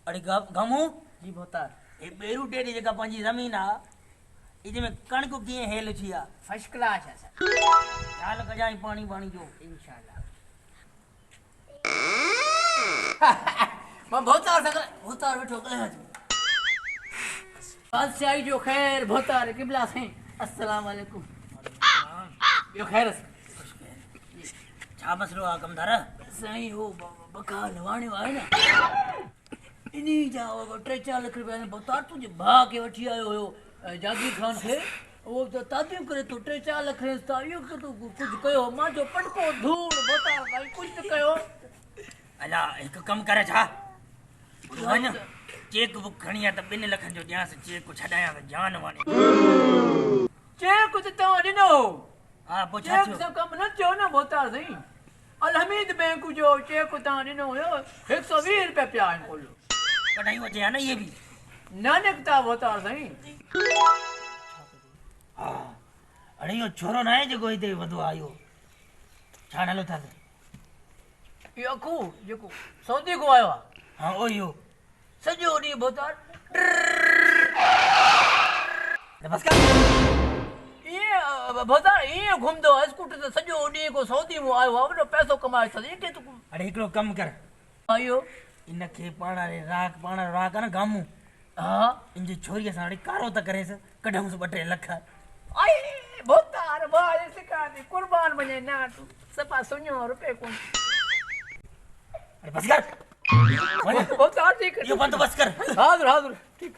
अरे गमू जी भोतार ये बेरू टेडी जेका पंहिंजी ज़मीन आहे इनमें में कणिक कीअं हेल थी आहे फर्स्ट क्लास है सर ख़्यालु कजांइ पाणी वाणी जो इंशाल्लाह मां भोतार वेठो ॻाल्हायां थो बादशाही जो ख़ैर भोतार क़िबला साईं अस्सलाम वालेकुम यो ख़ैर छा मसलो आहे कमदार साईं हो बकाल वाणियो आहे न इन्ही जा 3-4 लाख रुपया भोतार तुंहिंजे भाउ खे वठी आयो हुयो जागीर ख़ान खे उहो त तातियूं करे थो 3-4 लाख था इहो तूं कुझु कयो मां जो पटको धूड़ भोतार साईं कुझु त कयो अला हिकु कमु करे छा वञ चेक बुक खणी आहे त 2 लखनि जो ॾियांसि चेक छॾायां त जान वाणी चेक त तव्हां ॾिनो हा पोइ छा चेक थियो सां कमु न थियो न भोतार साईं अलहमीद बैंक जो चेक तव्हां ॾिनो हुयो 120 रुपया पिया आहिनि कुल कढाई वठे हा न इहे बि न निकिता भोतार साईं हा अड़े इहो छोरो न आहे जेको हिते वधो आहे इहो छा नालो अथसि इहो अखू जेको सऊदी को आयो आहे हा ओ इहो सॼो ॾींहुं भोतार बस कर ईअं भोतार ईअं घुमंदो आहे स्कूटर ते सॼो ॾींहुं को सऊदी मां आयो आहे वॾो पैसो कमाए थो ईअं तूं अड़े हिकिड़ो कमु कर इहो इनखे पाण राख आहे न गामू हा इनजी छोरीअ सां हाणे कारो त करेसि कढूंसि 2-3 लख आई भोतार भाउ सिका थी कुर्बान वञे ना तूं सफ़ा सुञो रुपए कोन अरे बस कर वञ भोतार ठीक इहो बंदोबस्त कर हाज़िर हाज़िर ठीक